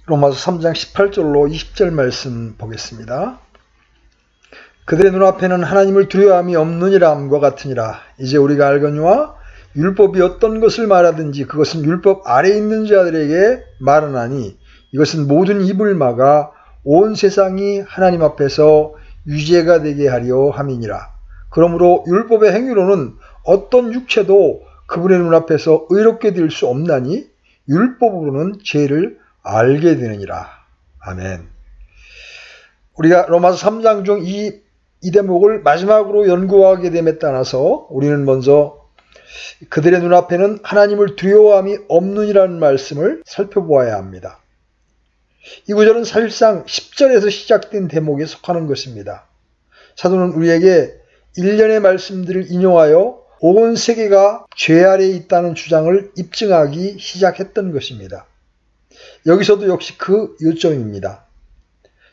로마서 3장 18절로 20절 말씀 보겠습니다. 그들의 눈앞에는 하나님을 두려워함이 없느니라 함과 같으니라. 이제 우리가 알거니와 율법이 어떤 것을 말하든지 그것은 율법 아래에 있는 자들에게 말하나니 이것은 모든 입을 막아 온 세상이 하나님 앞에서 유죄가 되게 하려 함이니라. 그러므로 율법의 행위로는 어떤 육체도 그분의 눈앞에서 의롭게 될 수 없나니 율법으로는 죄를 알게 되느니라. 아멘. 우리가 로마서 3장 중 이 대목을 마지막으로 연구하게 됨에 따라서 우리는 먼저 그들의 눈앞에는 하나님을 두려워함이 없느니라는 말씀을 살펴보아야 합니다. 이 구절은 사실상 10절에서 시작된 대목에 속하는 것입니다. 사도는 우리에게 일련의 말씀들을 인용하여 온 세계가 죄 아래에 있다는 주장을 입증하기 시작했던 것입니다. 여기서도 역시 그 요점입니다.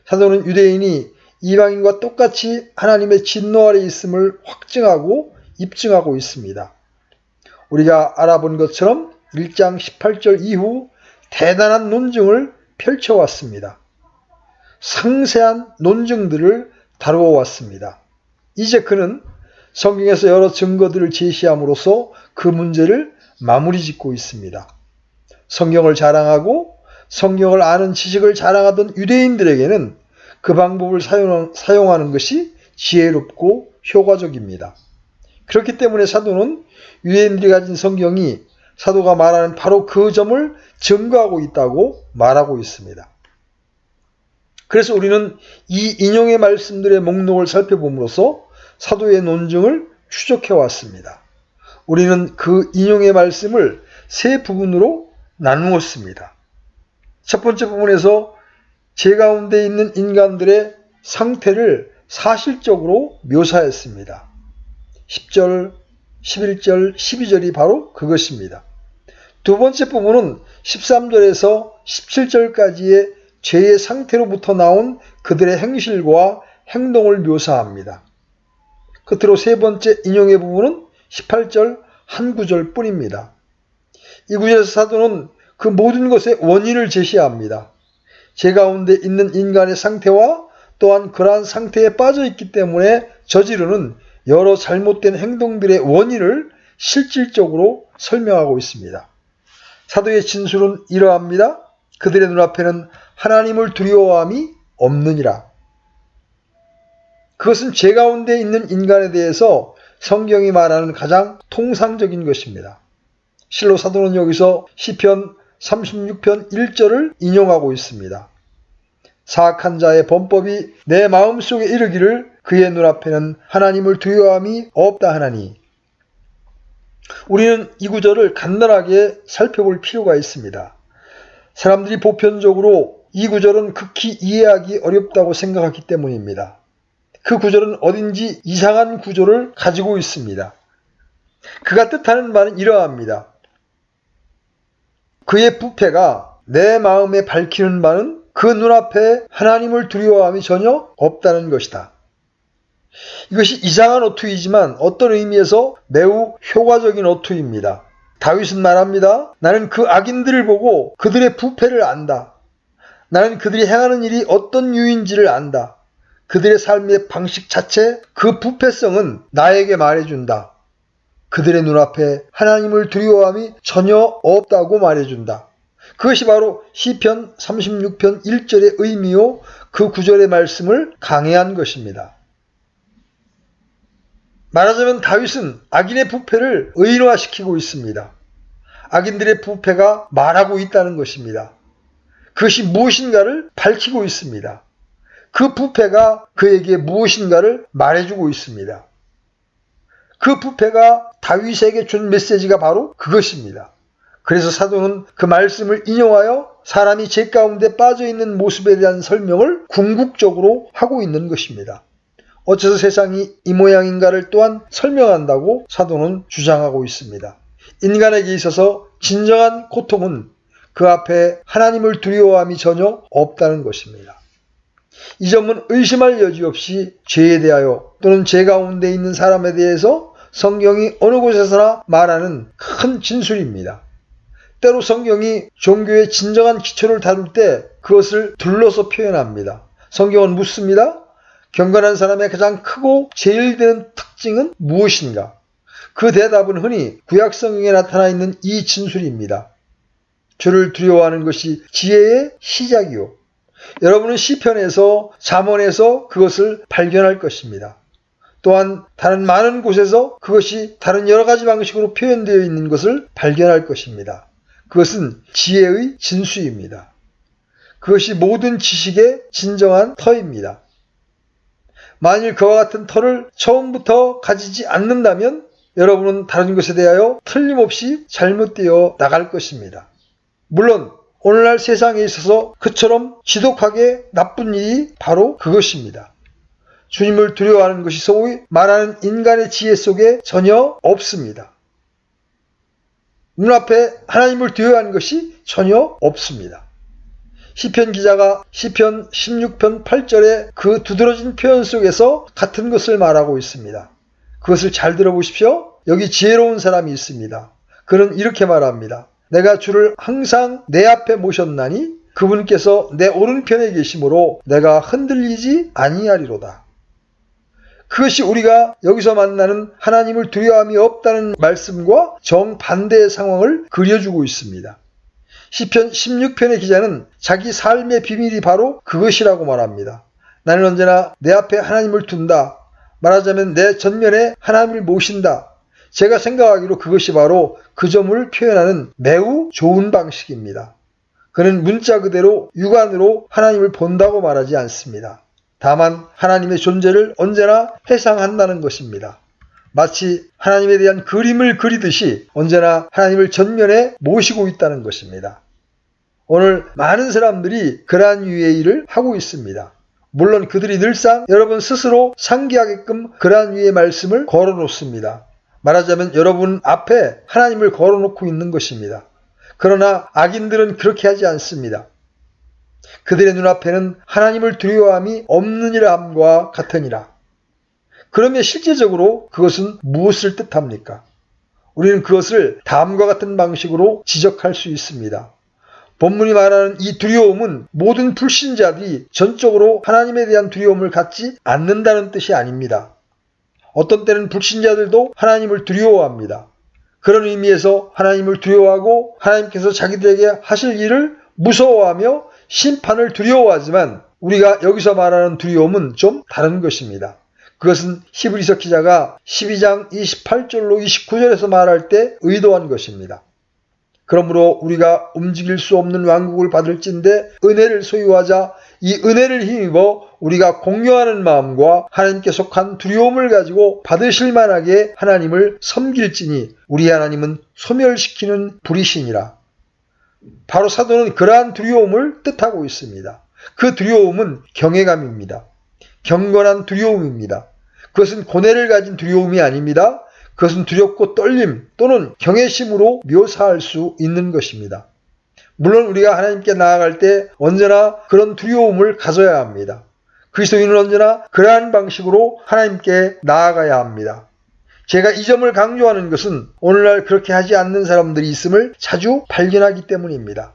사도는 유대인이 이방인과 똑같이 하나님의 진노 아래에 있음을 확증하고 입증하고 있습니다. 우리가 알아본 것처럼 1장 18절 이후 대단한 논증을 펼쳐왔습니다. 상세한 논증들을 다루어 왔습니다. 이제 그는 성경에서 여러 증거들을 제시함으로써 그 문제를 마무리 짓고 있습니다. 성경을 자랑하고 성경을 아는 지식을 자랑하던 유대인들에게는 그 방법을 사용하는 것이 지혜롭고 효과적입니다. 그렇기 때문에 사도는 유대인들이 가진 성경이 사도가 말하는 바로 그 점을 증거하고 있다고 말하고 있습니다. 그래서 우리는 이 인용의 말씀들의 목록을 살펴봄으로써 사도의 논증을 추적해 왔습니다. 우리는 그 인용의 말씀을 세 부분으로 나누었습니다. 첫 번째 부분에서 죄 가운데 있는 인간들의 상태를 사실적으로 묘사했습니다. 10절, 11절, 12절이 바로 그것입니다. 두 번째 부분은 13절에서 17절까지의 죄의 상태로부터 나온 그들의 행실과 행동을 묘사합니다. 끝으로 세 번째 인용의 부분은 18절 한 구절 뿐입니다. 이 구절에서 사도는 그 모든 것의 원인을 제시합니다. 죄 가운데 있는 인간의 상태와 또한 그러한 상태에 빠져 있기 때문에 저지르는 여러 잘못된 행동들의 원인을 실질적으로 설명하고 있습니다. 사도의 진술은 이러합니다. 그들의 눈앞에는 하나님을 두려워함이 없느니라. 그것은 죄 가운데 있는 인간에 대해서 성경이 말하는 가장 통상적인 것입니다. 실로 사도는 여기서 시편 36편 1절을 인용하고 있습니다. 사악한 자의 범법이 내 마음속에 이르기를 그의 눈앞에는 하나님을 두려워함이 없다 하나니. 우리는 이 구절을 간단하게 살펴볼 필요가 있습니다. 사람들이 보편적으로 이 구절은 극히 이해하기 어렵다고 생각하기 때문입니다. 그 구절은 어딘지 이상한 구조를 가지고 있습니다. 그가 뜻하는 말은 이러합니다. 그의 부패가 내 마음에 밝히는 바는 그 눈앞에 하나님을 두려워함이 전혀 없다는 것이다. 이것이 이상한 어투이지만 어떤 의미에서 매우 효과적인 어투입니다. 다윗은 말합니다. 나는 그 악인들을 보고 그들의 부패를 안다. 나는 그들이 행하는 일이 어떤 유인지를 안다. 그들의 삶의 방식 자체, 그 부패성은 나에게 말해준다. 그들의 눈앞에 하나님을 두려워함이 전혀 없다고 말해준다. 그것이 바로 시편 36편 1절의 의미요, 그 구절의 말씀을 강해한 것입니다. 말하자면 다윗은 악인의 부패를 의인화시키고 있습니다. 악인들의 부패가 말하고 있다는 것입니다. 그것이 무엇인가를 밝히고 있습니다. 그 부패가 그에게 무엇인가를 말해주고 있습니다. 그 부패가 다윗에게 준 메시지가 바로 그것입니다. 그래서 사도는 그 말씀을 인용하여 사람이 죄 가운데 빠져있는 모습에 대한 설명을 궁극적으로 하고 있는 것입니다. 어째서 세상이 이 모양인가를 또한 설명한다고 사도는 주장하고 있습니다. 인간에게 있어서 진정한 고통은 그 앞에 하나님을 두려워함이 전혀 없다는 것입니다. 이 점은 의심할 여지 없이 죄에 대하여 또는 죄 가운데 있는 사람에 대해서 성경이 어느 곳에서나 말하는 큰 진술입니다. 때로 성경이 종교의 진정한 기초를 다룰 때 그것을 둘러서 표현합니다. 성경은 묻습니다. 경건한 사람의 가장 크고 제일 되는 특징은 무엇인가? 그 대답은 흔히 구약 성경에 나타나 있는 이 진술입니다. 주를 두려워하는 것이 지혜의 시작이요. 여러분은 시편에서 잠언에서 그것을 발견할 것입니다. 또한 다른 많은 곳에서 그것이 다른 여러 가지 방식으로 표현되어 있는 것을 발견할 것입니다. 그것은 지혜의 진수입니다. 그것이 모든 지식의 진정한 터입니다. 만일 그와 같은 터를 처음부터 가지지 않는다면 여러분은 다른 것에 대하여 틀림없이 잘못되어 나갈 것입니다. 물론 오늘날 세상에 있어서 그처럼 지독하게 나쁜 일이 바로 그것입니다. 주님을 두려워하는 것이 소위 말하는 인간의 지혜 속에 전혀 없습니다. 눈앞에 하나님을 두려워하는 것이 전혀 없습니다. 시편 기자가 시편 16편 8절의 그 두드러진 표현 속에서 같은 것을 말하고 있습니다. 그것을 잘 들어보십시오. 여기 지혜로운 사람이 있습니다. 그는 이렇게 말합니다. 내가 주를 항상 내 앞에 모셨나니 그분께서 내 오른편에 계심으로 내가 흔들리지 아니하리로다. 그것이 우리가 여기서 만나는 하나님을 두려워함이 없다는 말씀과 정반대의 상황을 그려주고 있습니다. 시편 16편의 기자는 자기 삶의 비밀이 바로 그것이라고 말합니다. 나는 언제나 내 앞에 하나님을 둔다. 말하자면 내 전면에 하나님을 모신다. 제가 생각하기로 그것이 바로 그 점을 표현하는 매우 좋은 방식입니다. 그는 문자 그대로 육안으로 하나님을 본다고 말하지 않습니다. 다만 하나님의 존재를 언제나 회상한다는 것입니다. 마치 하나님에 대한 그림을 그리듯이 언제나 하나님을 전면에 모시고 있다는 것입니다. 오늘 많은 사람들이 그러한 유의 일을 하고 있습니다. 물론 그들이 늘상 여러분 스스로 상기하게끔 그러한 유의 말씀을 걸어놓습니다. 말하자면 여러분 앞에 하나님을 걸어놓고 있는 것입니다. 그러나 악인들은 그렇게 하지 않습니다. 그들의 눈앞에는 하나님을 두려워함이 없느니라 함과 같으니라. 그러면 실제적으로 그것은 무엇을 뜻합니까? 우리는 그것을 다음과 같은 방식으로 지적할 수 있습니다. 본문이 말하는 이 두려움은 모든 불신자들이 전적으로 하나님에 대한 두려움을 갖지 않는다는 뜻이 아닙니다. 어떤 때는 불신자들도 하나님을 두려워합니다. 그런 의미에서 하나님을 두려워하고 하나님께서 자기들에게 하실 일을 무서워하며 심판을 두려워하지만 우리가 여기서 말하는 두려움은 좀 다른 것입니다. 그것은 히브리서 기자가 12장 28절로 29절에서 말할 때 의도한 것입니다. 그러므로 우리가 움직일 수 없는 왕국을 받을진대 은혜를 소유하자. 이 은혜를 힘입어 우리가 공경하는 마음과 하나님께 속한 두려움을 가지고 받으실 만하게 하나님을 섬길지니 우리 하나님은 소멸시키는 불이시니라. 바로 사도는 그러한 두려움을 뜻하고 있습니다. 그 두려움은 경외감입니다. 경건한 두려움입니다. 그것은 고뇌를 가진 두려움이 아닙니다. 그것은 두렵고 떨림 또는 경외심으로 묘사할 수 있는 것입니다. 물론 우리가 하나님께 나아갈 때 언제나 그런 두려움을 가져야 합니다. 그리스도인은 언제나 그러한 방식으로 하나님께 나아가야 합니다. 제가 이 점을 강조하는 것은 오늘날 그렇게 하지 않는 사람들이 있음을 자주 발견하기 때문입니다.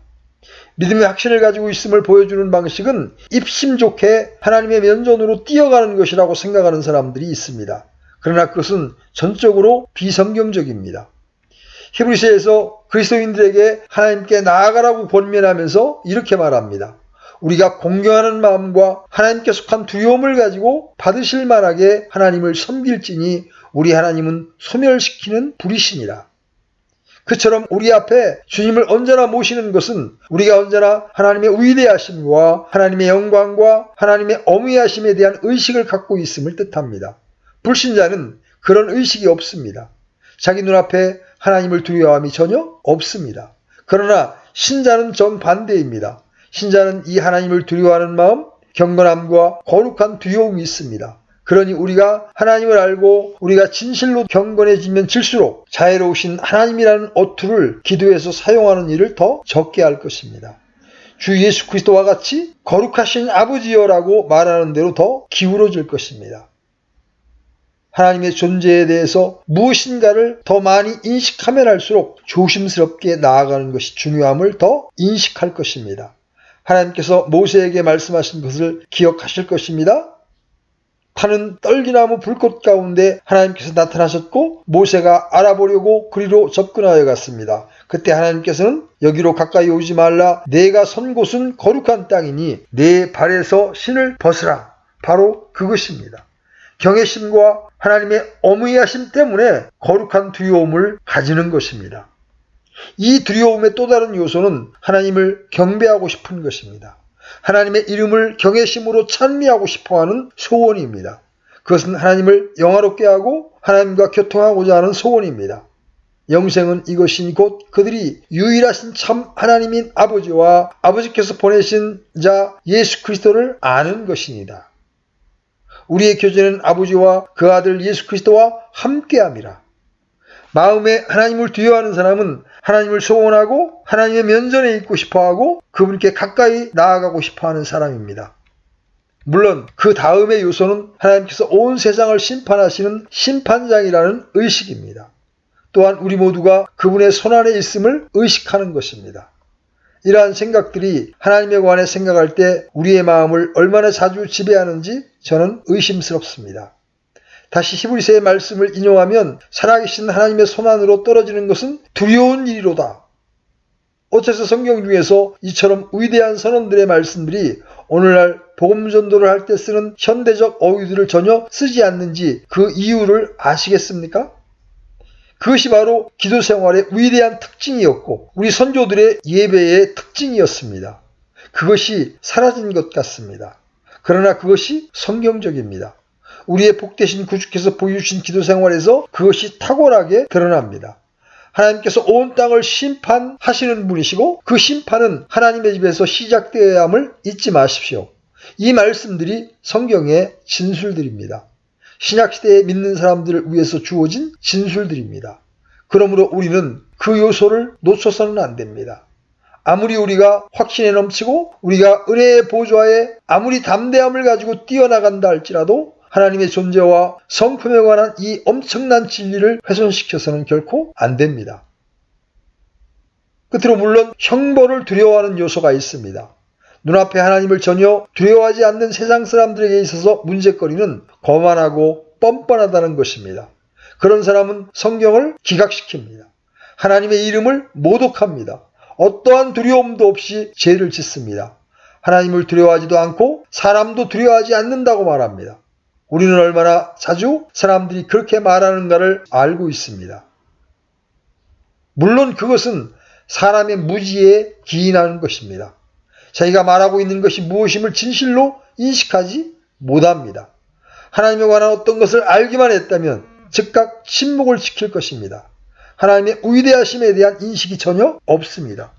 믿음의 확신을 가지고 있음을 보여주는 방식은 입심 좋게 하나님의 면전으로 뛰어가는 것이라고 생각하는 사람들이 있습니다. 그러나 그것은 전적으로 비성경적입니다. 히브리서에서 그리스도인들에게 하나님께 나아가라고 권면하면서 이렇게 말합니다. 우리가 공경하는 마음과 하나님께 속한 두려움을 가지고 받으실 만하게 하나님을 섬길지니 우리 하나님은 소멸시키는 불이시니라. 그처럼 우리 앞에 주님을 언제나 모시는 것은 우리가 언제나 하나님의 위대하심과 하나님의 영광과 하나님의 어미하심에 대한 의식을 갖고 있음을 뜻합니다. 불신자는 그런 의식이 없습니다. 자기 눈앞에 하나님을 두려워함이 전혀 없습니다. 그러나 신자는 정반대입니다. 신자는 이 하나님을 두려워하는 마음, 경건함과 거룩한 두려움이 있습니다. 그러니 우리가 하나님을 알고 우리가 진실로 경건해지면 질수록 자애로우신 하나님이라는 어투를 기도에서 사용하는 일을 더 적게 할 것입니다. 주 예수 그리스도와 같이 거룩하신 아버지여라고 말하는 대로 더 기울어질 것입니다. 하나님의 존재에 대해서 무엇인가를 더 많이 인식하면 할수록 조심스럽게 나아가는 것이 중요함을 더 인식할 것입니다. 하나님께서 모세에게 말씀하신 것을 기억하실 것입니다. 타는 떨기나무 불꽃 가운데 하나님께서 나타나셨고 모세가 알아보려고 그리로 접근하여 갔습니다. 그때 하나님께서는 여기로 가까이 오지 말라. 내가 선 곳은 거룩한 땅이니 내 발에서 신을 벗으라. 바로 그것입니다. 경외심과 하나님의 어무이하심 때문에 거룩한 두려움을 가지는 것입니다. 이 두려움의 또 다른 요소는 하나님을 경배하고 싶은 것입니다. 하나님의 이름을 경외심으로 찬미하고 싶어하는 소원입니다. 그것은 하나님을 영화롭게 하고 하나님과 교통하고자 하는 소원입니다. 영생은 이것이니 곧 그들이 유일하신 참 하나님인 아버지와 아버지께서 보내신 자 예수 그리스도를 아는 것이니라. 우리의 교제는 아버지와 그 아들 예수 그리스도와 함께함이라. 마음에 하나님을 두려워하는 사람은 하나님을 소원하고 하나님의 면전에 있고 싶어하고 그분께 가까이 나아가고 싶어하는 사람입니다. 물론 그 다음의 요소는 하나님께서 온 세상을 심판하시는 심판장이라는 의식입니다. 또한 우리 모두가 그분의 손안에 있음을 의식하는 것입니다. 이러한 생각들이 하나님에 관해 생각할 때 우리의 마음을 얼마나 자주 지배하는지 저는 의심스럽습니다. 다시 히브리서의 말씀을 인용하면 살아계신 하나님의 손안으로 떨어지는 것은 두려운 일이로다. 어째서 성경 중에서 이처럼 위대한 선언들의 말씀들이 오늘날 복음 전도를 할 때 쓰는 현대적 어휘들을 전혀 쓰지 않는지 그 이유를 아시겠습니까? 그것이 바로 기도 생활의 위대한 특징이었고 우리 선조들의 예배의 특징이었습니다. 그것이 사라진 것 같습니다. 그러나 그것이 성경적입니다. 우리의 복되신 구주께서 보여주신 기도 생활에서 그것이 탁월하게 드러납니다. 하나님께서 온 땅을 심판하시는 분이시고 그 심판은 하나님의 집에서 시작되어야 함을 잊지 마십시오. 이 말씀들이 성경의 진술들입니다. 신약시대에 믿는 사람들을 위해서 주어진 진술들입니다. 그러므로 우리는 그 요소를 놓쳐서는 안 됩니다. 아무리 우리가 확신에 넘치고 우리가 은혜의 보좌에 아무리 담대함을 가지고 뛰어나간다 할지라도 하나님의 존재와 성품에 관한 이 엄청난 진리를 훼손시켜서는 결코 안 됩니다. 끝으로 물론 형벌을 두려워하는 요소가 있습니다. 눈앞에 하나님을 전혀 두려워하지 않는 세상 사람들에게 있어서 문제거리는 거만하고 뻔뻔하다는 것입니다. 그런 사람은 성경을 기각시킵니다. 하나님의 이름을 모독합니다. 어떠한 두려움도 없이 죄를 짓습니다. 하나님을 두려워하지도 않고 사람도 두려워하지 않는다고 말합니다. 우리는 얼마나 자주 사람들이 그렇게 말하는가를 알고 있습니다. 물론 그것은 사람의 무지에 기인하는 것입니다. 자기가 말하고 있는 것이 무엇임을 진실로 인식하지 못합니다. 하나님에 관한 어떤 것을 알기만 했다면 즉각 침묵을 지킬 것입니다. 하나님의 위대하심에 대한 인식이 전혀 없습니다.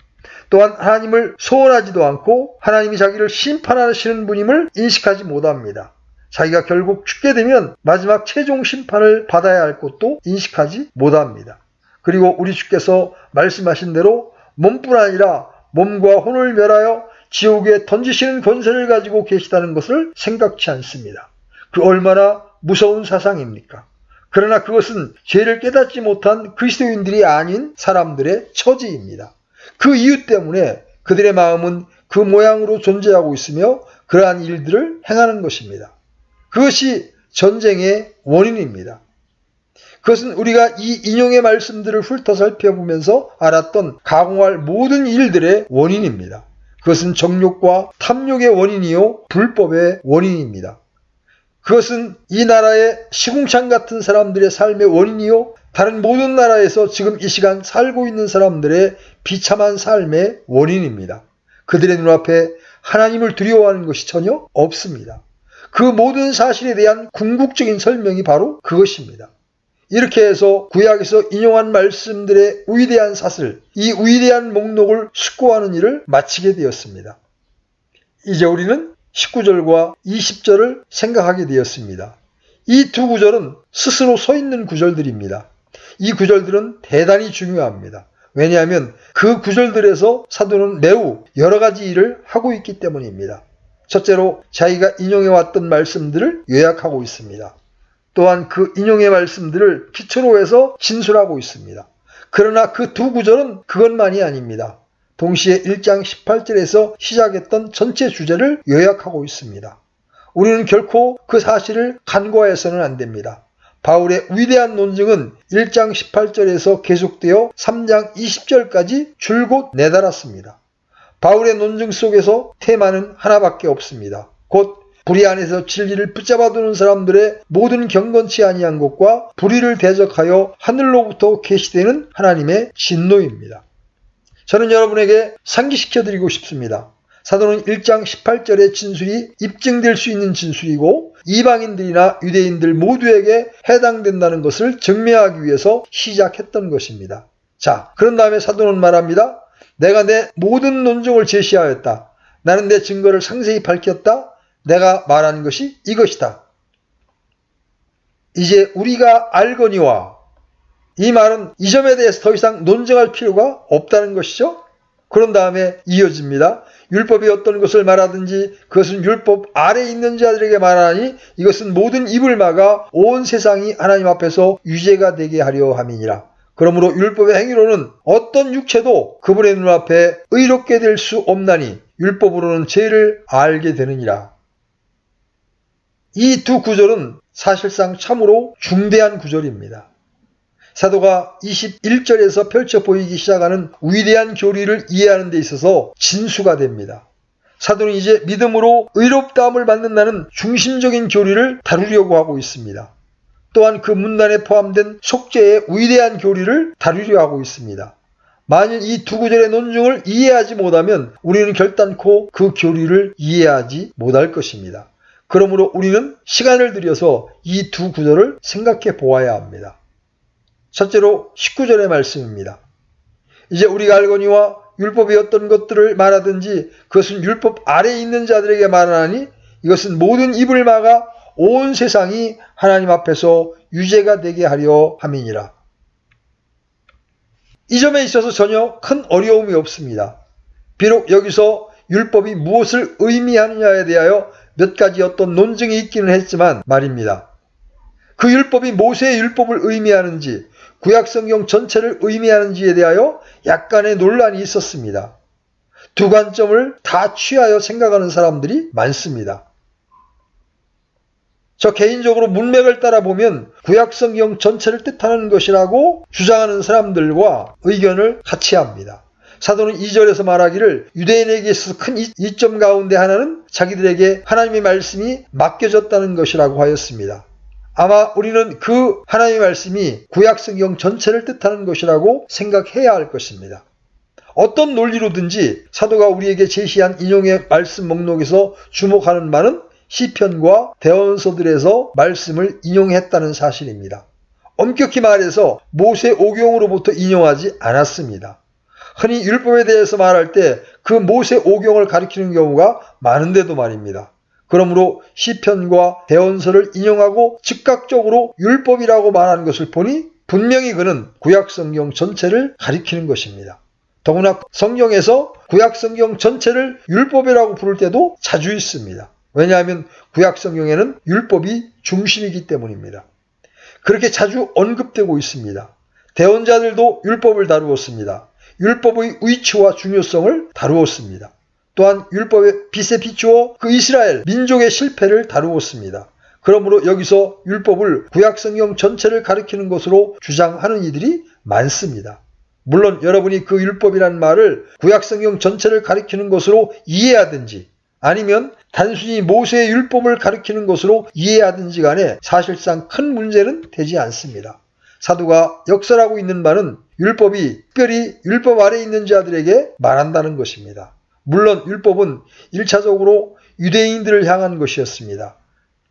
또한 하나님을 소원하지도 않고 하나님이 자기를 심판하시는 분임을 인식하지 못합니다. 자기가 결국 죽게 되면 마지막 최종 심판을 받아야 할 것도 인식하지 못합니다. 그리고 우리 주께서 말씀하신 대로 몸뿐 아니라 몸과 혼을 멸하여 지옥에 던지시는 권세를 가지고 계시다는 것을 생각지 않습니다. 그 얼마나 무서운 사상입니까? 그러나 그것은 죄를 깨닫지 못한 그리스도인들이 아닌 사람들의 처지입니다. 그 이유 때문에 그들의 마음은 그 모양으로 존재하고 있으며 그러한 일들을 행하는 것입니다. 그것이 전쟁의 원인입니다. 그것은 우리가 이 인용의 말씀들을 훑어 살펴보면서 알았던 가공할 모든 일들의 원인입니다. 그것은 정욕과 탐욕의 원인이요 불법의 원인입니다. 그것은 이 나라의 시궁창 같은 사람들의 삶의 원인이요 다른 모든 나라에서 지금 이 시간 살고 있는 사람들의 비참한 삶의 원인입니다. 그들의 눈앞에 하나님을 두려워하는 것이 전혀 없습니다. 그 모든 사실에 대한 궁극적인 설명이 바로 그것입니다. 이렇게 해서 구약에서 인용한 말씀들의 위대한 사슬, 이 위대한 목록을 숙고하는 일을 마치게 되었습니다. 이제 우리는 19절과 20절을 생각하게 되었습니다. 이 두 구절은 스스로 서 있는 구절들입니다. 이 구절들은 대단히 중요합니다. 왜냐하면 그 구절들에서 사도는 매우 여러 가지 일을 하고 있기 때문입니다. 첫째로 자기가 인용해왔던 말씀들을 요약하고 있습니다. 또한 그 인용의 말씀들을 기초로 해서 진술하고 있습니다. 그러나 그 두 구절은 그것만이 아닙니다. 동시에 1장 18절에서 시작했던 전체 주제를 요약하고 있습니다. 우리는 결코 그 사실을 간과해서는 안 됩니다. 바울의 위대한 논증은 1장 18절에서 계속되어 3장 20절까지 줄곧 내달았습니다. 바울의 논증 속에서 테마는 하나밖에 없습니다. 곧 불의 안에서 진리를 붙잡아두는 사람들의 모든 경건치 아니한 것과 불의를 대적하여 하늘로부터 계시되는 하나님의 진노입니다. 저는 여러분에게 상기시켜드리고 싶습니다. 사도는 1장 18절의 진술이 입증될 수 있는 진술이고 이방인들이나 유대인들 모두에게 해당된다는 것을 증명하기 위해서 시작했던 것입니다. 자, 그런 다음에 사도는 말합니다. 내가 내 모든 논증을 제시하였다. 나는 내 증거를 상세히 밝혔다. 내가 말한 것이 이것이다. 이제 우리가 알거니와, 이 말은 이 점에 대해서 더 이상 논증할 필요가 없다는 것이죠. 그런 다음에 이어집니다. 율법이 어떤 것을 말하든지 그것은 율법 아래에 있는 자들에게 말하니 이것은 모든 입을 막아 온 세상이 하나님 앞에서 유죄가 되게 하려 함이니라. 그러므로 율법의 행위로는 어떤 육체도 그분의 눈앞에 의롭게 될 수 없나니 율법으로는 죄를 알게 되느니라. 이 두 구절은 사실상 참으로 중대한 구절입니다. 사도가 21절에서 펼쳐 보이기 시작하는 위대한 교리를 이해하는 데 있어서 진수가 됩니다. 사도는 이제 믿음으로 의롭다함을 받는다는 중심적인 교리를 다루려고 하고 있습니다. 또한 그 문단에 포함된 속죄의 위대한 교리를 다루려 하고 있습니다. 만일 이 두 구절의 논증을 이해하지 못하면 우리는 결단코 그 교리를 이해하지 못할 것입니다. 그러므로 우리는 시간을 들여서 이 두 구절을 생각해 보아야 합니다. 첫째로 19절의 말씀입니다. 이제 우리가 알거니와 율법이 어떤 것들을 말하든지 그것은 율법 아래에 있는 자들에게 말하나니 이것은 모든 입을 막아 온 세상이 하나님 앞에서 유죄가 되게 하려 함이니라. 이 점에 있어서 전혀 큰 어려움이 없습니다. 비록 여기서 율법이 무엇을 의미하느냐에 대하여 몇 가지 어떤 논증이 있기는 했지만 말입니다. 그 율법이 모세의 율법을 의미하는지 구약성경 전체를 의미하는지에 대하여 약간의 논란이 있었습니다. 두 관점을 다 취하여 생각하는 사람들이 많습니다. 저 개인적으로 문맥을 따라 보면 구약성경 전체를 뜻하는 것이라고 주장하는 사람들과 의견을 같이 합니다. 사도는 2절에서 말하기를 유대인에게 있어서 큰 이점 가운데 하나는 자기들에게 하나님의 말씀이 맡겨졌다는 것이라고 하였습니다. 아마 우리는 그 하나님의 말씀이 구약성경 전체를 뜻하는 것이라고 생각해야 할 것입니다. 어떤 논리로든지 사도가 우리에게 제시한 인용의 말씀 목록에서 주목하는 바는 시편과 대언서들에서 말씀을 인용했다는 사실입니다. 엄격히 말해서 모세 오경으로부터 인용하지 않았습니다. 흔히 율법에 대해서 말할 때 그 모세 오경을 가리키는 경우가 많은데도 말입니다. 그러므로 시편과 대언서를 인용하고 즉각적으로 율법이라고 말하는 것을 보니 분명히 그는 구약성경 전체를 가리키는 것입니다. 더구나 성경에서 구약성경 전체를 율법이라고 부를 때도 자주 있습니다. 왜냐하면 구약성경에는 율법이 중심이기 때문입니다. 그렇게 자주 언급되고 있습니다. 대언자들도 율법을 다루었습니다. 율법의 위치와 중요성을 다루었습니다. 또한 율법의 빛에 비추어 그 이스라엘 민족의 실패를 다루었습니다. 그러므로 여기서 율법을 구약성경 전체를 가리키는 것으로 주장하는 이들이 많습니다. 물론 여러분이 그 율법이라는 말을 구약성경 전체를 가리키는 것으로 이해하든지 아니면 단순히 모세의 율법을 가리키는 것으로 이해하든지 간에 사실상 큰 문제는 되지 않습니다. 사도가 역설하고 있는 바는 율법이 특별히 율법 아래에 있는 자들에게 말한다는 것입니다. 물론 율법은 1차적으로 유대인들을 향한 것이었습니다.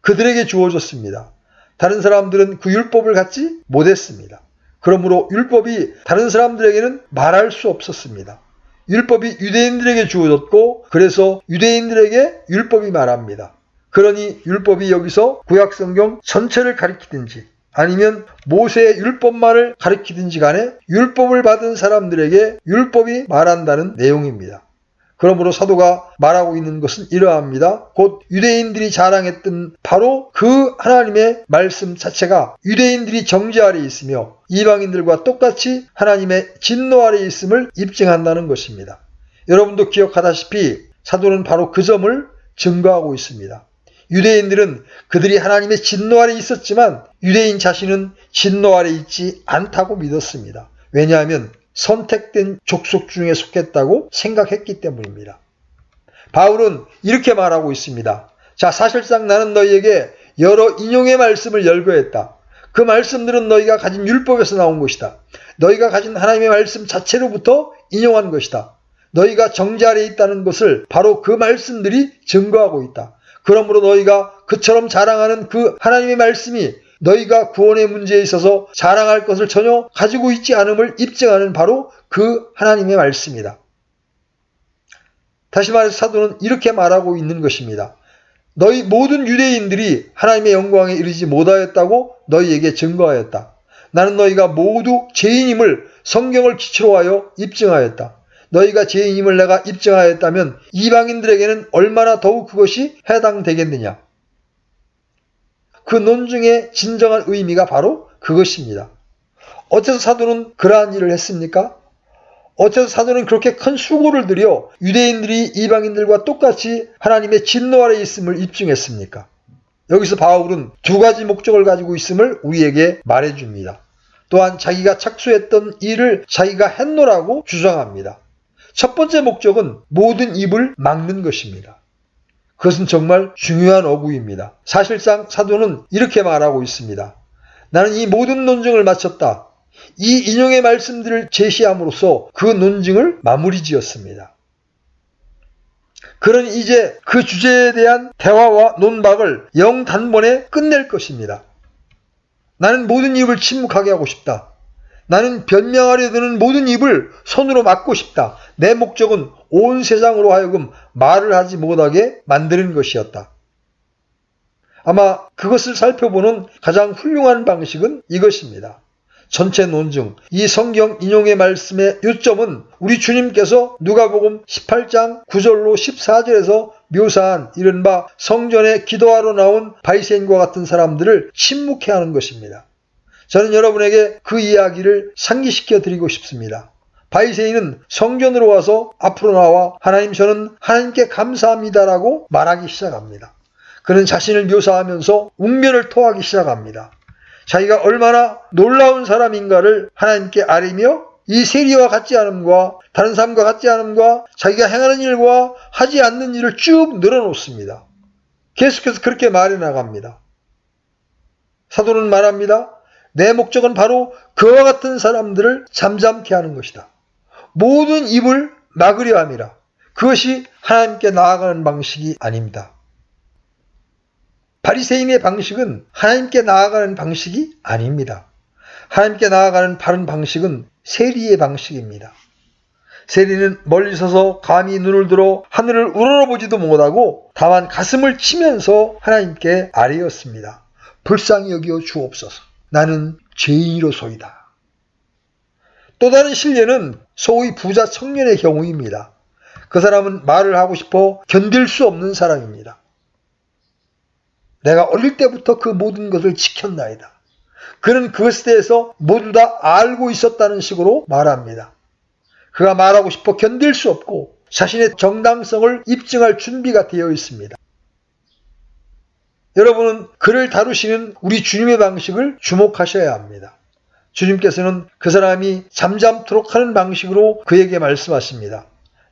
그들에게 주어졌습니다. 다른 사람들은 그 율법을 갖지 못했습니다. 그러므로 율법이 다른 사람들에게는 말할 수 없었습니다. 율법이 유대인들에게 주어졌고 그래서 유대인들에게 율법이 말합니다. 그러니 율법이 여기서 구약성경 전체를 가리키든지 아니면 모세의 율법만을 가리키든지 간에 율법을 받은 사람들에게 율법이 말한다는 내용입니다. 그러므로 사도가 말하고 있는 것은 이러합니다. 곧 유대인들이 자랑했던 바로 그 하나님의 말씀 자체가 유대인들이 정죄 아래 있으며 이방인들과 똑같이 하나님의 진노 아래 있음을 입증한다는 것입니다. 여러분도 기억하다시피 사도는 바로 그 점을 증거하고 있습니다. 유대인들은 그들이 하나님의 진노 아래 있었지만 유대인 자신은 진노 아래 있지 않다고 믿었습니다. 왜냐하면 선택된 족속 중에 속했다고 생각했기 때문입니다. 바울은 이렇게 말하고 있습니다. 자, 사실상 나는 너희에게 여러 인용의 말씀을 열거했다. 그 말씀들은 너희가 가진 율법에서 나온 것이다. 너희가 가진 하나님의 말씀 자체로부터 인용한 것이다. 너희가 정죄 아래 있다는 것을 바로 그 말씀들이 증거하고 있다. 그러므로 너희가 그처럼 자랑하는 그 하나님의 말씀이 너희가 구원의 문제에 있어서 자랑할 것을 전혀 가지고 있지 않음을 입증하는 바로 그 하나님의 말씀이다. 다시 말해서 사도는 이렇게 말하고 있는 것입니다. 너희 모든 유대인들이 하나님의 영광에 이르지 못하였다고 너희에게 증거하였다. 나는 너희가 모두 죄인임을 성경을 기초로 하여 입증하였다. 너희가 죄인임을 내가 입증하였다면 이방인들에게는 얼마나 더욱 그것이 해당되겠느냐. 그 논증의 진정한 의미가 바로 그것입니다. 어째서 사도는 그러한 일을 했습니까? 어째서 사도는 그렇게 큰 수고를 들여 유대인들이 이방인들과 똑같이 하나님의 진노 아래 있음을 입증했습니까? 여기서 바울은 두 가지 목적을 가지고 있음을 우리에게 말해줍니다. 또한 자기가 착수했던 일을 자기가 했노라고 주장합니다. 첫 번째 목적은 모든 입을 막는 것입니다. 그것은 정말 중요한 어구입니다. 사실상 사도는 이렇게 말하고 있습니다. 나는 이 모든 논증을 마쳤다. 이 인용의 말씀들을 제시함으로써 그 논증을 마무리 지었습니다. 그는 이제 그 주제에 대한 대화와 논박을 영단번에 끝낼 것입니다. 나는 모든 입을 침묵하게 하고 싶다. 나는 변명하려 드는 모든 입을 손으로 막고 싶다. 내 목적은 온 세상으로 하여금 말을 하지 못하게 만드는 것이었다. 아마 그것을 살펴보는 가장 훌륭한 방식은 이것입니다. 전체 논증, 이 성경 인용의 말씀의 요점은 우리 주님께서 누가복음 18장 9절로 14절에서 묘사한 이른바 성전에 기도하러 나온 바리새인과 같은 사람들을 침묵해 하는 것입니다. 저는 여러분에게 그 이야기를 상기시켜 드리고 싶습니다. 바리새인은 성전으로 와서 앞으로 나와 하나님, 저는 하나님께 감사합니다라고 말하기 시작합니다. 그는 자신을 묘사하면서 웅변을 토하기 시작합니다. 자기가 얼마나 놀라운 사람인가를 하나님께 아뢰며 이 세리와 같지 않음과 다른 사람과 같지 않음과 자기가 행하는 일과 하지 않는 일을 쭉 늘어놓습니다. 계속해서 그렇게 말해 나갑니다. 사도는 말합니다. 내 목적은 바로 그와 같은 사람들을 잠잠케 하는 것이다. 모든 입을 막으려 함이라. 그것이 하나님께 나아가는 방식이 아닙니다. 바리새인의 방식은 하나님께 나아가는 방식이 아닙니다. 하나님께 나아가는 바른 방식은 세리의 방식입니다. 세리는 멀리 서서 감히 눈을 들어 하늘을 우러러보지도 못하고 다만 가슴을 치면서 하나님께 아뢰었습니다. 불쌍히 여기어 주옵소서. 나는 죄인이로소이다. 또 다른 신뢰는 소위 부자 청년의 경우입니다. 그 사람은 말을 하고 싶어 견딜 수 없는 사람입니다. 내가 어릴 때부터 그 모든 것을 지켰나이다. 그는 그것에 대해서 모두 다 알고 있었다는 식으로 말합니다. 그가 말하고 싶어 견딜 수 없고 자신의 정당성을 입증할 준비가 되어 있습니다. 여러분은 그를 다루시는 우리 주님의 방식을 주목하셔야 합니다. 주님께서는 그 사람이 잠잠토록 하는 방식으로 그에게 말씀하십니다.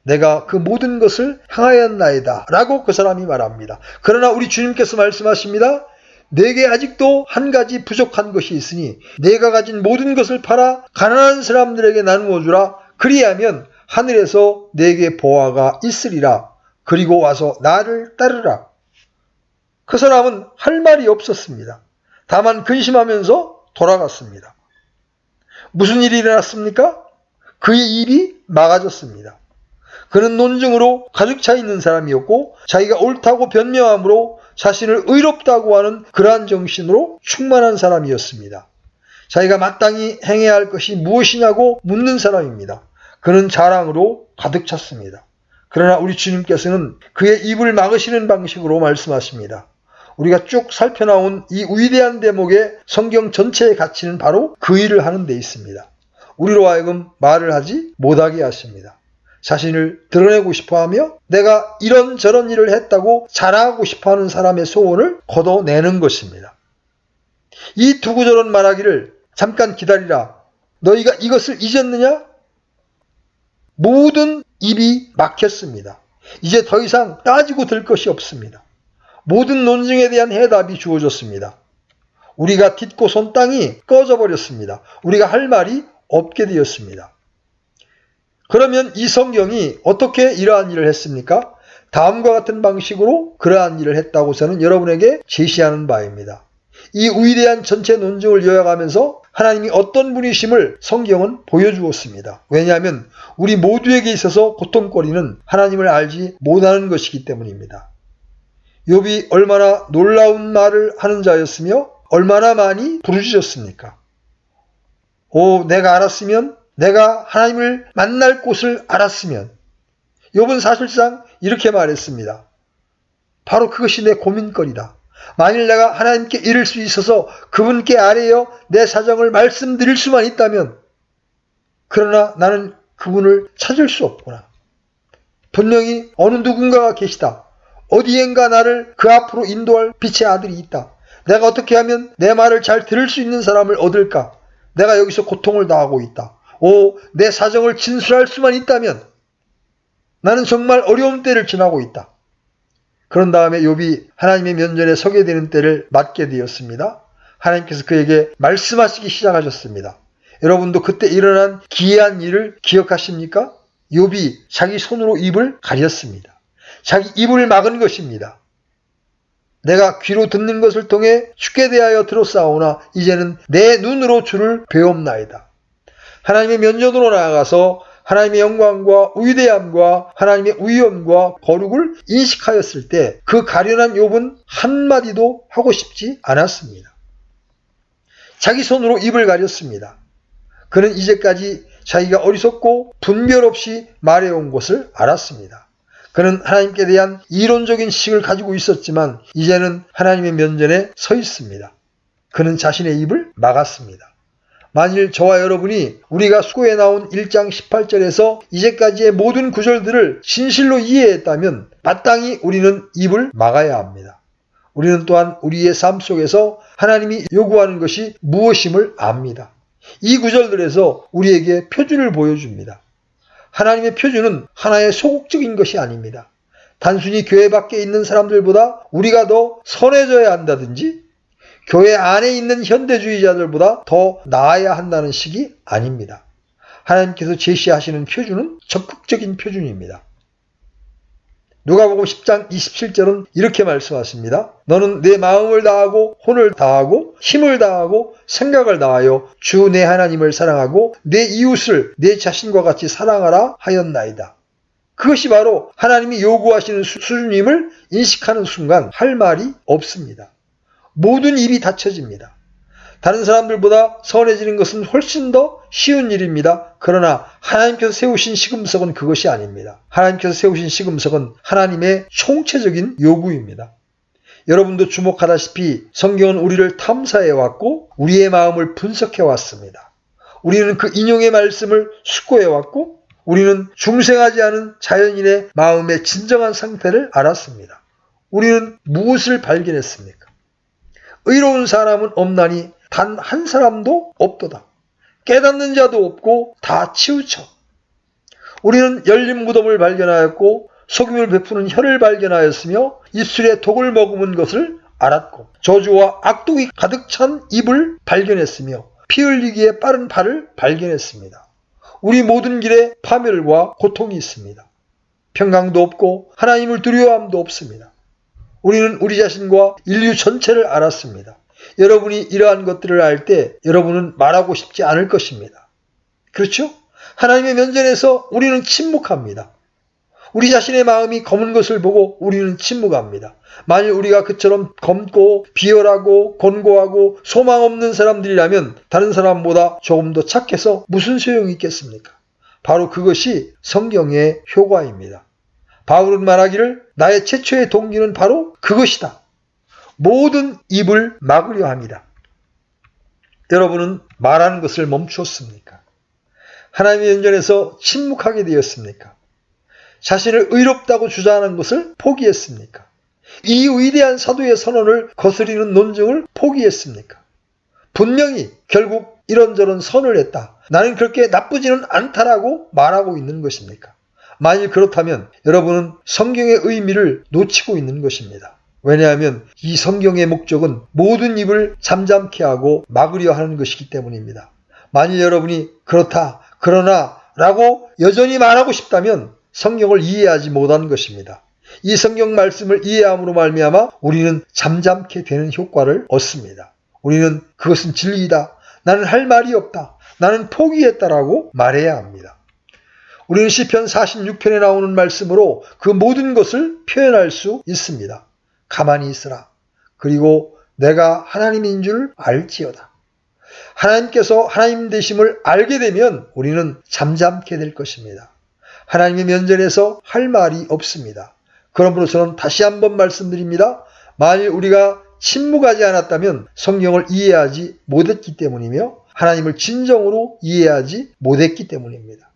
내가 그 모든 것을 행하였나이다 라고 그 사람이 말합니다. 그러나 우리 주님께서 말씀하십니다. 내게 아직도 한 가지 부족한 것이 있으니 내가 가진 모든 것을 팔아 가난한 사람들에게 나누어 주라. 그리하면 하늘에서 내게 보화가 있으리라. 그리고 와서 나를 따르라. 그 사람은 할 말이 없었습니다. 다만 근심하면서 돌아갔습니다. 무슨 일이 일어났습니까? 그의 입이 막아졌습니다. 그는 논증으로 가득 차 있는 사람이었고 자기가 옳다고 변명함으로 자신을 의롭다고 하는 그러한 정신으로 충만한 사람이었습니다. 자기가 마땅히 행해야 할 것이 무엇이냐고 묻는 사람입니다. 그는 자랑으로 가득 찼습니다. 그러나 우리 주님께서는 그의 입을 막으시는 방식으로 말씀하십니다. 우리가 쭉 살펴나온 이 위대한 대목의 성경 전체의 가치는 바로 그 일을 하는 데 있습니다. 우리로 하여금 말을 하지 못하게 하십니다. 자신을 드러내고 싶어하며 내가 이런저런 일을 했다고 자랑하고 싶어하는 사람의 소원을 걷어내는 것입니다. 이 두 구절은 말하기를 잠깐 기다리라. 너희가 이것을 잊었느냐? 모든 입이 막혔습니다. 이제 더 이상 따지고 들 것이 없습니다. 모든 논증에 대한 해답이 주어졌습니다. 우리가 딛고 선 땅이 꺼져버렸습니다. 우리가 할 말이 없게 되었습니다. 그러면 이 성경이 어떻게 이러한 일을 했습니까? 다음과 같은 방식으로 그러한 일을 했다고 저는 여러분에게 제시하는 바입니다. 이 위대한 전체 논증을 요약하면서 하나님이 어떤 분이심을 성경은 보여주었습니다. 왜냐하면 우리 모두에게 있어서 고통거리는 하나님을 알지 못하는 것이기 때문입니다. 욥이 얼마나 놀라운 말을 하는 자였으며 얼마나 많이 부르짖었습니까? 내가 알았으면, 내가 하나님을 만날 곳을 알았으면. 욥은 사실상 이렇게 말했습니다. 바로 그것이 내 고민거리다. 만일 내가 하나님께 이를 수 있어서 그분께 아뢰어 내 사정을 말씀드릴 수만 있다면, 그러나 나는 그분을 찾을 수 없구나. 분명히 어느 누군가가 계시다. 어디엔가 나를 그 앞으로 인도할 빛의 아들이 있다. 내가 어떻게 하면 내 말을 잘 들을 수 있는 사람을 얻을까? 내가 여기서 고통을 당하고 있다. 내 사정을 진술할 수만 있다면 나는 정말 어려운 때를 지나고 있다. 그런 다음에 욥이 하나님의 면전에 서게 되는 때를 맞게 되었습니다. 하나님께서 그에게 말씀하시기 시작하셨습니다. 여러분도 그때 일어난 기이한 일을 기억하십니까? 욥이 자기 손으로 입을 가렸습니다. 자기 입을 막은 것입니다. 내가 귀로 듣는 것을 통해 죽게 대하여 들었사오나 이제는 내 눈으로 주를 배옵나이다. 하나님의 면전으로 나아가서 하나님의 영광과 위대함과 하나님의 위엄과 거룩을 인식하였을 때 그 가련한 욥은 한마디도 하고 싶지 않았습니다. 자기 손으로 입을 가렸습니다. 그는 이제까지 자기가 어리석고 분별 없이 말해온 것을 알았습니다. 그는 하나님께 대한 이론적인 지식을 가지고 있었지만 이제는 하나님의 면전에 서 있습니다. 그는 자신의 입을 막았습니다. 만일 저와 여러분이 우리가 수고에 나온 1장 18절에서 이제까지의 모든 구절들을 진실로 이해했다면 마땅히 우리는 입을 막아야 합니다. 우리는 또한 우리의 삶 속에서 하나님이 요구하는 것이 무엇임을 압니다. 이 구절들에서 우리에게 표준을 보여줍니다. 하나님의 표준은 하나의 소극적인 것이 아닙니다. 단순히 교회 밖에 있는 사람들보다 우리가 더 선해져야 한다든지 교회 안에 있는 현대주의자들보다 더 나아야 한다는 식이 아닙니다. 하나님께서 제시하시는 표준은 적극적인 표준입니다. 누가복음 10장 27절은 이렇게 말씀하십니다. 너는 내 마음을 다하고 혼을 다하고 힘을 다하고 생각을 다하여 주 내 하나님을 사랑하고 내 이웃을 내 자신과 같이 사랑하라 하였나이다. 그것이 바로 하나님이 요구하시는 수준임을 인식하는 순간 할 말이 없습니다. 모든 입이 닫혀집니다. 다른 사람들보다 선해지는 것은 훨씬 더 쉬운 일입니다. 그러나 하나님께서 세우신 시금석은 그것이 아닙니다. 하나님께서 세우신 시금석은 하나님의 총체적인 요구입니다. 여러분도 주목하다시피 성경은 우리를 탐사해왔고 우리의 마음을 분석해왔습니다. 우리는 그 인용의 말씀을 숙고해왔고 우리는 중생하지 않은 자연인의 마음의 진정한 상태를 알았습니다. 우리는 무엇을 발견했습니까? 의로운 사람은 없나니 단 한 사람도 없도다. 깨닫는 자도 없고 다 치우쳐. 우리는 열린 무덤을 발견하였고 속임을 베푸는 혀를 발견하였으며 입술에 독을 머금은 것을 알았고 저주와 악독이 가득 찬 입을 발견했으며 피 흘리기에 빠른 발을 발견했습니다. 우리 모든 길에 파멸과 고통이 있습니다. 평강도 없고 하나님을 두려워함도 없습니다. 우리는 우리 자신과 인류 전체를 알았습니다. 여러분이 이러한 것들을 알 때 여러분은 말하고 싶지 않을 것입니다. 그렇죠? 하나님의 면전에서 우리는 침묵합니다. 우리 자신의 마음이 검은 것을 보고 우리는 침묵합니다. 만일 우리가 그처럼 검고 비열하고 곤고하고 소망 없는 사람들이라면 다른 사람보다 조금 더 착해서 무슨 소용이 있겠습니까? 바로 그것이 성경의 효과입니다. 바울은 말하기를 나의 최초의 동기는 바로 그것이다. 모든 입을 막으려 합니다. 여러분은 말하는 것을 멈추었습니까? 하나님의 면전에서 침묵하게 되었습니까? 자신을 의롭다고 주장하는 것을 포기했습니까? 이 위대한 사도의 선언을 거스리는 논증을 포기했습니까? 분명히 결국 이런저런 선을 했다. 나는 그렇게 나쁘지는 않다라고 말하고 있는 것입니까? 만일 그렇다면 여러분은 성경의 의미를 놓치고 있는 것입니다. 왜냐하면 이 성경의 목적은 모든 입을 잠잠케 하고 막으려 하는 것이기 때문입니다. 만일 여러분이 그렇다, 그러나 라고 여전히 말하고 싶다면 성경을 이해하지 못한 것입니다. 이 성경 말씀을 이해함으로 말미암아 우리는 잠잠케 되는 효과를 얻습니다. 우리는 그것은 진리이다. 나는 할 말이 없다. 나는 포기했다라고 말해야 합니다. 우리는 시편 46편에 나오는 말씀으로 그 모든 것을 표현할 수 있습니다. 가만히 있으라. 그리고 내가 하나님인 줄 알지어다. 하나님께서 하나님 되심을 알게 되면 우리는 잠잠케 될 것입니다. 하나님의 면전에서 할 말이 없습니다. 그러므로 저는 다시 한번 말씀드립니다. 만일 우리가 침묵하지 않았다면 성경을 이해하지 못했기 때문이며 하나님을 진정으로 이해하지 못했기 때문입니다.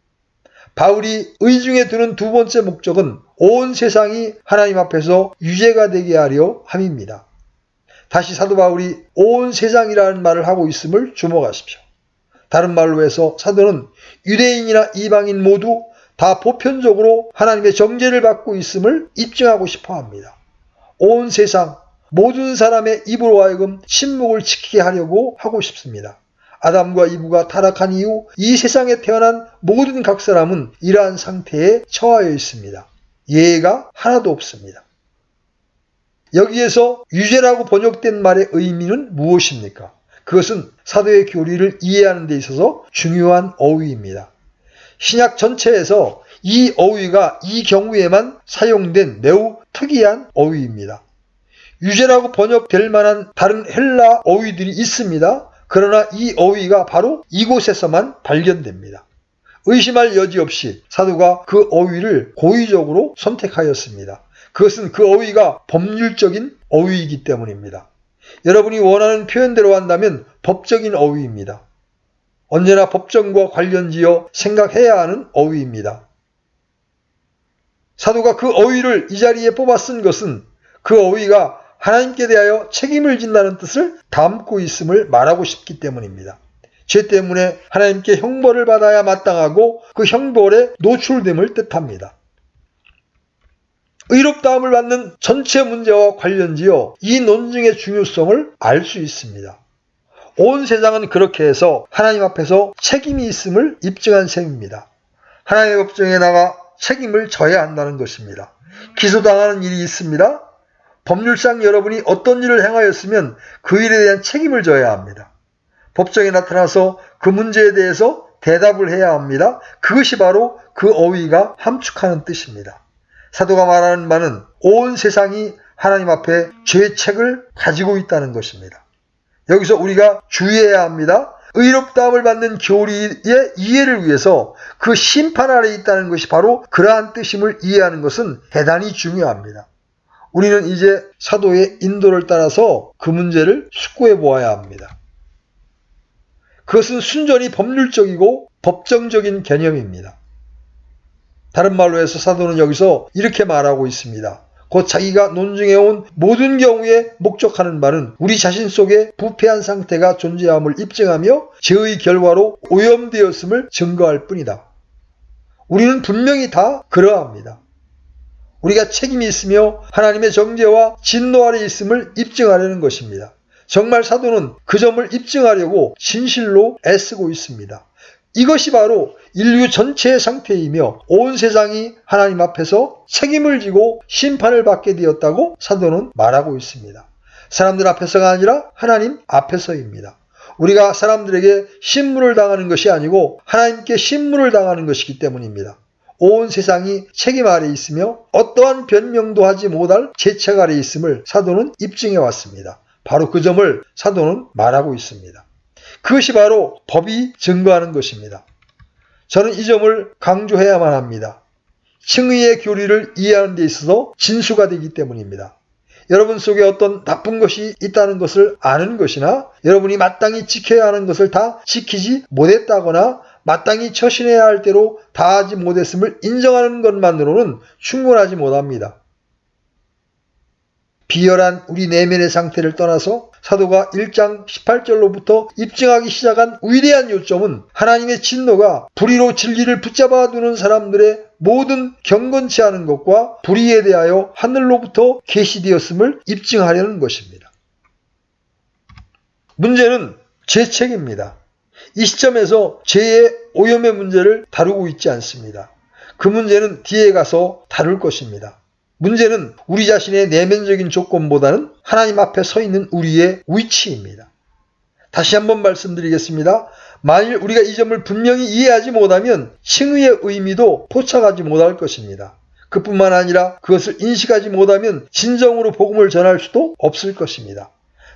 바울이 의중에 두는 두 번째 목적은 온 세상이 하나님 앞에서 유죄가 되게 하려 함입니다. 다시 사도 바울이 온 세상이라는 말을 하고 있음을 주목하십시오. 다른 말로 해서 사도는 유대인이나 이방인 모두 다 보편적으로 하나님의 정죄를 받고 있음을 입증하고 싶어 합니다. 온 세상 모든 사람의 입으로 하여금 침묵을 지키게 하려고 하고 싶습니다. 아담과 이브가 타락한 이후 이 세상에 태어난 모든 각 사람은 이러한 상태에 처하여 있습니다. 예외가 하나도 없습니다. 여기에서 유죄라고 번역된 말의 의미는 무엇입니까? 그것은 사도의 교리를 이해하는 데 있어서 중요한 어휘입니다. 신약 전체에서 이 어휘가 이 경우에만 사용된 매우 특이한 어휘입니다. 유죄라고 번역될 만한 다른 헬라 어휘들이 있습니다. 그러나 이 어휘가 바로 이곳에서만 발견됩니다. 의심할 여지 없이 사도가 그 어휘를 고의적으로 선택하였습니다. 그것은 그 어휘가 법률적인 어휘이기 때문입니다. 여러분이 원하는 표현대로 한다면 법적인 어휘입니다. 언제나 법정과 관련지어 생각해야 하는 어휘입니다. 사도가 그 어휘를 이 자리에 뽑아 쓴 것은 그 어휘가 하나님께 대하여 책임을 진다는 뜻을 담고 있음을 말하고 싶기 때문입니다. 죄 때문에 하나님께 형벌을 받아야 마땅하고 그 형벌에 노출됨을 뜻합니다. 의롭다함을 받는 전체 문제와 관련지어 이 논증의 중요성을 알 수 있습니다. 온 세상은 그렇게 해서 하나님 앞에서 책임이 있음을 입증한 셈입니다. 하나님의 법정에 나가 책임을 져야 한다는 것입니다. 기소당하는 일이 있습니다. 법률상 여러분이 어떤 일을 행하였으면 그 일에 대한 책임을 져야 합니다. 법정에 나타나서 그 문제에 대해서 대답을 해야 합니다. 그것이 바로 그 어휘가 함축하는 뜻입니다. 사도가 말하는 바는 온 세상이 하나님 앞에 죄책을 가지고 있다는 것입니다. 여기서 우리가 주의해야 합니다. 의롭다함을 받는 교리의 이해를 위해서 그 심판 아래 있다는 것이 바로 그러한 뜻임을 이해하는 것은 대단히 중요합니다. 우리는 이제 사도의 인도를 따라서 그 문제를 숙고해 보아야 합니다. 그것은 순전히 법률적이고 법정적인 개념입니다. 다른 말로 해서 사도는 여기서 이렇게 말하고 있습니다. 곧 자기가 논증해온 모든 경우에 목적하는 바는 우리 자신 속에 부패한 상태가 존재함을 입증하며 죄의 결과로 오염되었음을 증거할 뿐이다. 우리는 분명히 다 그러합니다. 우리가 책임이 있으며 하나님의 정죄와 진노 아래 있음을 입증하려는 것입니다. 정말 사도는 그 점을 입증하려고 진실로 애쓰고 있습니다. 이것이 바로 인류 전체의 상태이며 온 세상이 하나님 앞에서 책임을 지고 심판을 받게 되었다고 사도는 말하고 있습니다. 사람들 앞에서가 아니라 하나님 앞에서입니다. 우리가 사람들에게 신문을 당하는 것이 아니고 하나님께 신문을 당하는 것이기 때문입니다. 온 세상이 책임 아래 있으며 어떠한 변명도 하지 못할 죄책 아래 있음을 사도는 입증해 왔습니다. 바로 그 점을 사도는 말하고 있습니다. 그것이 바로 법이 증거하는 것입니다. 저는 이 점을 강조해야만 합니다. 칭의의 교리를 이해하는 데 있어서 진수가 되기 때문입니다. 여러분 속에 어떤 나쁜 것이 있다는 것을 아는 것이나 여러분이 마땅히 지켜야 하는 것을 다 지키지 못했다거나 마땅히 처신해야 할 대로 다하지 못했음을 인정하는 것만으로는 충분하지 못합니다. 비열한 우리 내면의 상태를 떠나서 사도가 1장 18절로부터 입증하기 시작한 위대한 요점은 하나님의 진노가 불의로 진리를 붙잡아 두는 사람들의 모든 경건치 않은 것과 불의에 대하여 하늘로부터 계시되었음을 입증하려는 것입니다. 문제는 죄책입니다. 이 시점에서 죄의 오염의 문제를 다루고 있지 않습니다. 그 문제는 뒤에 가서 다룰 것입니다. 문제는 우리 자신의 내면적인 조건보다는 하나님 앞에 서 있는 우리의 위치입니다. 다시 한번 말씀드리겠습니다. 만일 우리가 이 점을 분명히 이해하지 못하면 칭의의 의미도 포착하지 못할 것입니다. 그뿐만 아니라 그것을 인식하지 못하면 진정으로 복음을 전할 수도 없을 것입니다.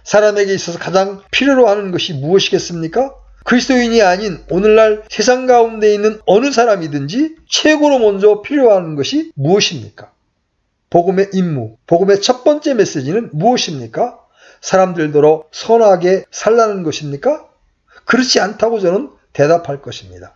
사람에게 있어서 가장 필요로 하는 것이 무엇이겠습니까? 그리스도인이 아닌 오늘날 세상 가운데 있는 어느 사람이든지 최고로 먼저 필요한 것이 무엇입니까? 복음의 임무, 복음의 첫 번째 메시지는 무엇입니까? 사람들더러 선하게 살라는 것입니까? 그렇지 않다고 저는 대답할 것입니다.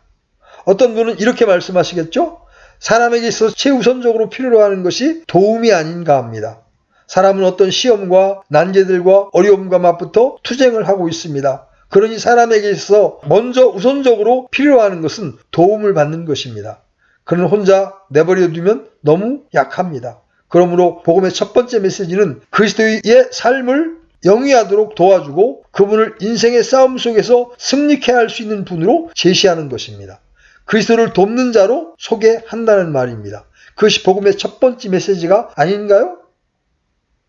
어떤 분은 이렇게 말씀하시겠죠? 사람에게 있어서 최우선적으로 필요로 하는 것이 도움이 아닌가 합니다. 사람은 어떤 시험과 난제들과 어려움과 맞붙어 투쟁을 하고 있습니다. 그러니 사람에게 있어서 먼저 우선적으로 필요하는 것은 도움을 받는 것입니다. 그는 혼자 내버려 두면 너무 약합니다. 그러므로 복음의 첫 번째 메시지는 그리스도의 삶을 영위하도록 도와주고 그분을 인생의 싸움 속에서 승리케 할 수 있는 분으로 제시하는 것입니다. 그리스도를 돕는 자로 소개한다는 말입니다. 그것이 복음의 첫 번째 메시지가 아닌가요?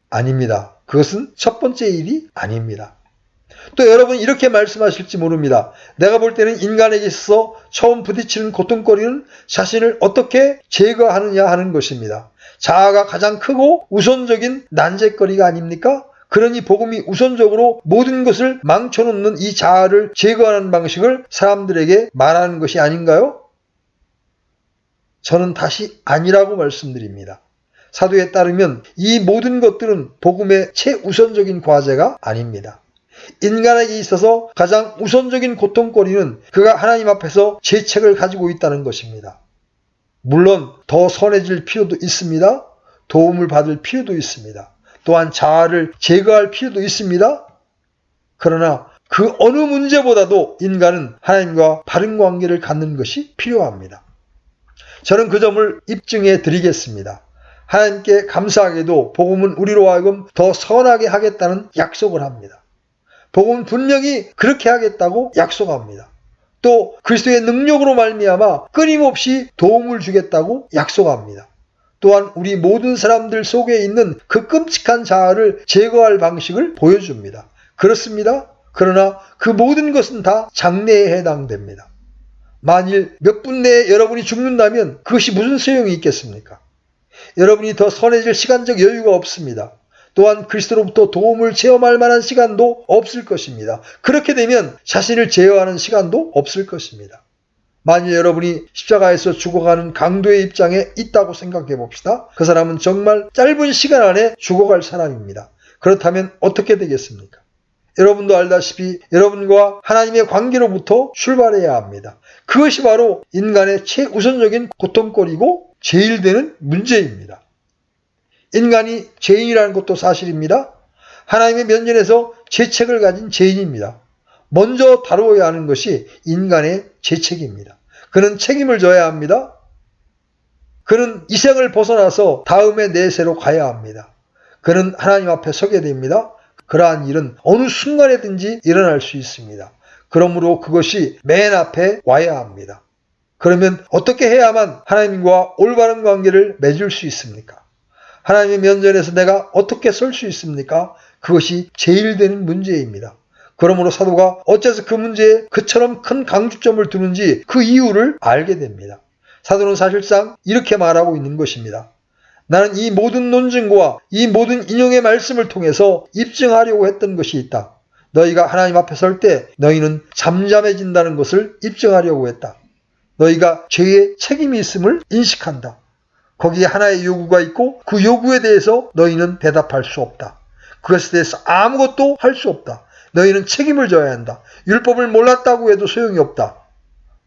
아닙니다. 그것은 첫 번째 일이 아닙니다. 또 여러분 이렇게 말씀하실지 모릅니다. 내가 볼 때는 인간에게 있어서 처음 부딪히는 고통거리는 자신을 어떻게 제거하느냐 하는 것입니다. 자아가 가장 크고 우선적인 난제거리가 아닙니까? 그러니 복음이 우선적으로 모든 것을 망쳐놓는 이 자아를 제거하는 방식을 사람들에게 말하는 것이 아닌가요? 저는 다시 아니라고 말씀드립니다. 사도에 따르면 이 모든 것들은 복음의 최우선적인 과제가 아닙니다. 인간에게 있어서 가장 우선적인 고통거리는 그가 하나님 앞에서 죄책을 가지고 있다는 것입니다. 물론 더 선해질 필요도 있습니다. 도움을 받을 필요도 있습니다. 또한 자아를 제거할 필요도 있습니다. 그러나 그 어느 문제보다도 인간은 하나님과 바른 관계를 갖는 것이 필요합니다. 저는 그 점을 입증해 드리겠습니다. 하나님께 감사하게도 복음은 우리로 하여금 더 선하게 하겠다는 약속을 합니다. 복음은 분명히 그렇게 하겠다고 약속합니다. 또 그리스도의 능력으로 말미암아 끊임없이 도움을 주겠다고 약속합니다. 또한 우리 모든 사람들 속에 있는 그 끔찍한 자아를 제거할 방식을 보여줍니다. 그렇습니다. 그러나 그 모든 것은 다 장래에 해당됩니다. 만일 몇 분 내에 여러분이 죽는다면 그것이 무슨 소용이 있겠습니까? 여러분이 더 선해질 시간적 여유가 없습니다. 또한 그리스도로부터 도움을 체험할 만한 시간도 없을 것입니다. 그렇게 되면 자신을 제어하는 시간도 없을 것입니다. 만일 여러분이 십자가에서 죽어가는 강도의 입장에 있다고 생각해 봅시다. 그 사람은 정말 짧은 시간 안에 죽어갈 사람입니다. 그렇다면 어떻게 되겠습니까? 여러분도 알다시피 여러분과 하나님의 관계로부터 출발해야 합니다. 그것이 바로 인간의 최우선적인 고통거리고 제일 되는 문제입니다. 인간이 죄인이라는 것도 사실입니다. 하나님의 면전에서 죄책을 가진 죄인입니다. 먼저 다루어야 하는 것이 인간의 죄책입니다. 그는 책임을 져야 합니다. 그는 이 생을 벗어나서 다음의 내세로 가야 합니다. 그는 하나님 앞에 서게 됩니다. 그러한 일은 어느 순간에든지 일어날 수 있습니다. 그러므로 그것이 맨 앞에 와야 합니다. 그러면 어떻게 해야만 하나님과 올바른 관계를 맺을 수 있습니까? 하나님의 면전에서 내가 어떻게 설 수 있습니까? 그것이 제일 되는 문제입니다. 그러므로 사도가 어째서 그 문제에 그처럼 큰 강조점을 두는지 그 이유를 알게 됩니다. 사도는 사실상 이렇게 말하고 있는 것입니다. 나는 이 모든 논증과 이 모든 인용의 말씀을 통해서 입증하려고 했던 것이 있다. 너희가 하나님 앞에 설 때 너희는 잠잠해진다는 것을 입증하려고 했다. 너희가 죄의 책임이 있음을 인식한다. 거기에 하나의 요구가 있고 그 요구에 대해서 너희는 대답할 수 없다. 그것에 대해서 아무것도 할 수 없다. 너희는 책임을 져야 한다. 율법을 몰랐다고 해도 소용이 없다.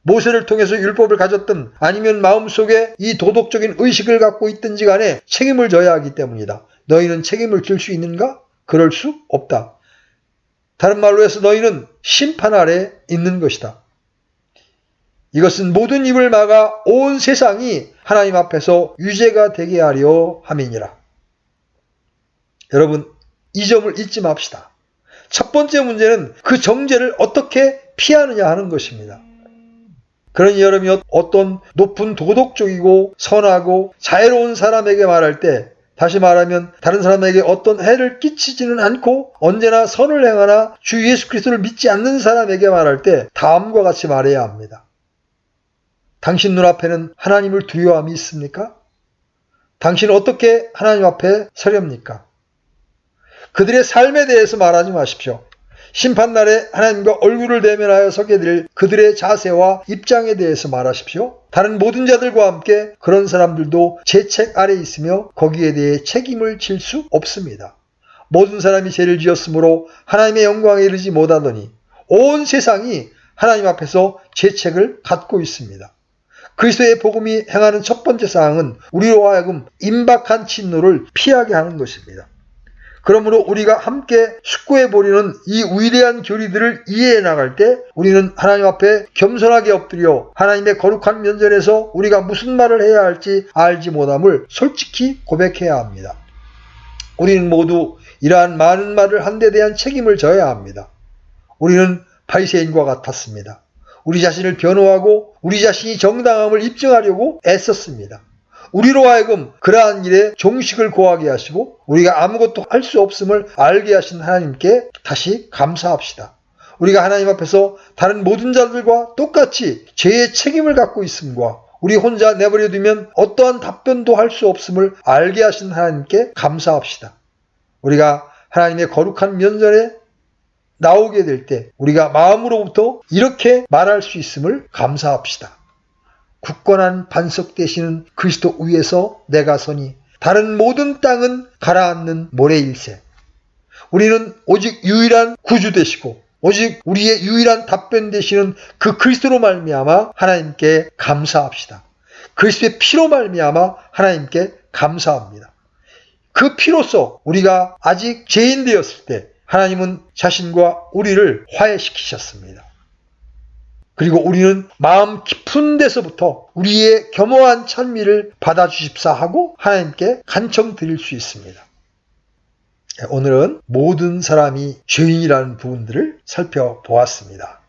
모세를 통해서 율법을 가졌든 아니면 마음속에 이 도덕적인 의식을 갖고 있든지 간에 책임을 져야 하기 때문이다. 너희는 책임을 질 수 있는가? 그럴 수 없다. 다른 말로 해서 너희는 심판 아래 있는 것이다. 이것은 모든 입을 막아 온 세상이 하나님 앞에서 유죄가 되게 하려 함이니라. 여러분, 이 점을 잊지 맙시다. 첫 번째 문제는 그 정죄를 어떻게 피하느냐 하는 것입니다. 그러니 여러분이 어떤 높은 도덕적이고 선하고 자애로운 사람에게 말할 때, 다시 말하면 다른 사람에게 어떤 해를 끼치지는 않고 언제나 선을 행하나 주 예수 그리스도를 믿지 않는 사람에게 말할 때 다음과 같이 말해야 합니다. 당신 눈앞에는 하나님을 두려워함이 있습니까? 당신은 어떻게 하나님 앞에 서렵니까? 그들의 삶에 대해서 말하지 마십시오. 심판날에 하나님과 얼굴을 대면하여 서게 될 그들의 자세와 입장에 대해서 말하십시오. 다른 모든 자들과 함께 그런 사람들도 제 책 아래 있으며 거기에 대해 책임을 질 수 없습니다. 모든 사람이 죄를 지었으므로 하나님의 영광에 이르지 못하더니 온 세상이 하나님 앞에서 제 책을 갖고 있습니다. 그리스도의 복음이 행하는 첫 번째 사항은 우리로 하여금 임박한 진노를 피하게 하는 것입니다. 그러므로 우리가 함께 숙고해 버리는 이 위대한 교리들을 이해해 나갈 때 우리는 하나님 앞에 겸손하게 엎드려 하나님의 거룩한 면전에서 우리가 무슨 말을 해야 할지 알지 못함을 솔직히 고백해야 합니다. 우리는 모두 이러한 많은 말을 한 데 대한 책임을 져야 합니다. 우리는 바리새인과 같았습니다. 우리 자신을 변호하고 우리 자신이 정당함을 입증하려고 애썼습니다. 우리로 하여금 그러한 일에 종식을 고하게 하시고 우리가 아무것도 할 수 없음을 알게 하신 하나님께 다시 감사합시다. 우리가 하나님 앞에서 다른 모든 자들과 똑같이 죄의 책임을 갖고 있음과 우리 혼자 내버려 두면 어떠한 답변도 할 수 없음을 알게 하신 하나님께 감사합시다. 우리가 하나님의 거룩한 면전에 나오게 될 때 우리가 마음으로부터 이렇게 말할 수 있음을 감사합시다. 굳건한 반석 되시는 그리스도 위에서 내가 서니 다른 모든 땅은 가라앉는 모래일세. 우리는 오직 유일한 구주 되시고 오직 우리의 유일한 답변 되시는 그 그리스도로 말미암아 하나님께 감사합시다. 그리스도의 피로 말미암아 하나님께 감사합니다. 그 피로써 우리가 아직 죄인 되었을 때 하나님은 자신과 우리를 화해시키셨습니다. 그리고 우리는 마음 깊은 데서부터 우리의 겸허한 찬미를 받아주십사 하고 하나님께 간청 드릴 수 있습니다. 오늘은 모든 사람이 죄인이라는 부분들을 살펴보았습니다.